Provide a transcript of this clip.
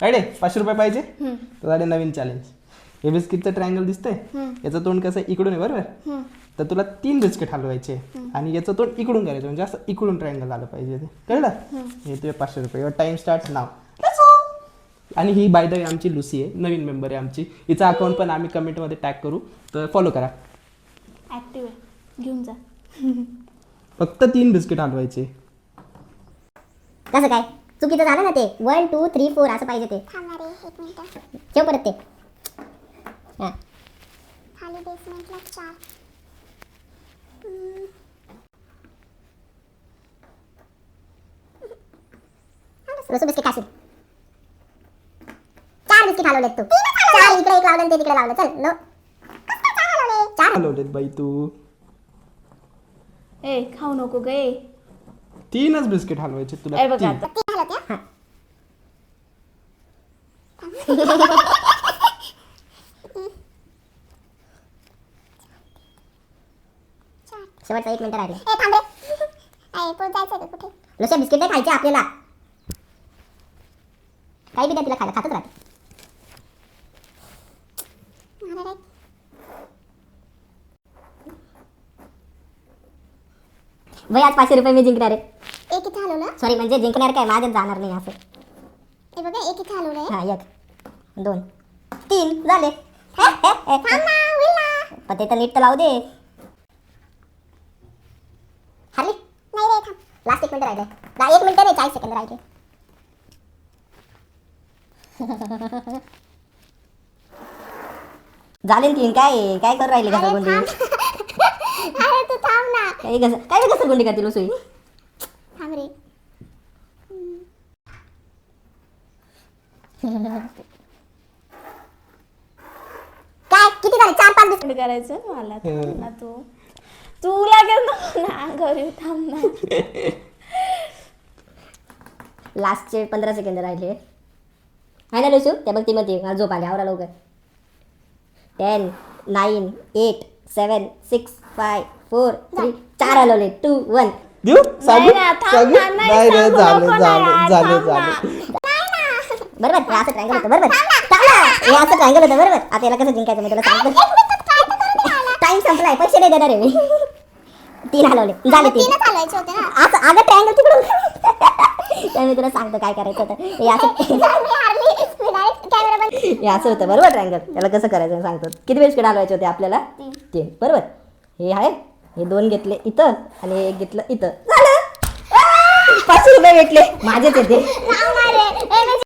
अरे 500 रुपये पाहिजे तर नवीन चॅलेंज. हे बिस्किटचं ट्रायंगल दिसतंय, याचं तोंड कसं इकडून आहे बरोबर, तर तुला 3 बिस्किट हलवायचे आणि याचं तोंड इकडून करायचं, म्हणजे असं इकडून ट्रायंगल आलं पाहिजे. ते कळलं? हे तुझे 500 रुपये. टाइम स्टार्ट नाव. आणि ही बाय द वे आमची लुसी आहे, नवीन मेंबर आहे आमची. हिचा अकाउंट पण आम्ही कमेंटमध्ये टॅग करू, तर फॉलो करा. ऍक्टिव्ह आहे, घेऊन जा. फक्त 3 बिस्किट हलवायचे. कसं काय चुकीचं झालं ना ते. 1 2 3 4 असं पाहिजे ते. थांबा रे 1 मिनिट. ठेव परत ते. हां खाली बेसमेंटला 4. रसू बिस्किट खाशील. 4 बिस्किट हलवलेत तू. 4 इकडे एक लावलं आणि ते तिकडे लावलं. चल नो. 4 हलवलेत बाई तू. ए खाऊ नको गे. 3च बिस्किट हलवायचे तुला. ए बघा 3. आता. ती हलवते हा. शेवटचा 1 मिनिट राहिले. ए थांब रे. आई पोट जायचं का कुठे? लुसिया बिस्किट नाही खायचे आपल्याला. काही बी द्या तिला खायला, खातच राहते. अरे रे. भाई आज 500 रुपये मी जिंकणार आहे. एक इथे हलवलं. सॉरी म्हणजे जिंकणार काय, माझ्यात जाणार नाही असं. हे बघा एक इथे हलवलंय. हा 1 2 3 झाले. थांब ना, होईल ना. पण ते तर नीट तर लावू दे. हरली नाही रे थांब. लास्ट 1 मिनिट राहिले. 1 मिनिट नाही 40 सेकंद राहिले. झाले 3. काय काय करू राहिले अरे घसरगुंडी? थांब. अरे तू थांब ना. काय घसरगुंडी करते लुसुई? थांब रे. काय किती झाले? 4 5 बंद करायचं मला. थांब ना तू. तुला गेलो ना घरी. थांब ना. लास्टचे 15 सेकंद राहिले. आहे ना लुसू? त्या बघ ती मध्ये झोप आली. आवरा लवकर. 10 9 8 7 6 5 4 3 4 हलवले. 2 1 देऊ नाही ना, थांब ना, नाही नाही रे, सांगू झाले नको ना झाले यार, झाले थांब ना. झाले. बरोबर. हे असं ट्रायंगल होतं बरोबर. हे असं ट्रायंगल होतं बरोबर. आता याला कसं जिंकायचं मी तुला सांगतो. टाइम संपलाय. पैसे नाही देणार आहे मी. 3 हलवले. झाले 3. तीनच हलवायचे होते ना. असं अगं ट्रायंगल तिकडून. तर मी तुला सांगतो काय करायचं होतं. हे असं मी हारली. मी डायरेक्ट कॅमेरा बंद. हे असं होतं बरोबर ट्रायंगल. त्याला कसं करायचं मी सांगतो. किती बिस्किट हलवायचे होते आपल्याला? 3 बरोबर. हे आहे. हे 2 घेतले इथं आणि हे 1 घेतलं इथं. झालं. 500 रुपये भेटले माझेच येते. थांब ना रे. ए,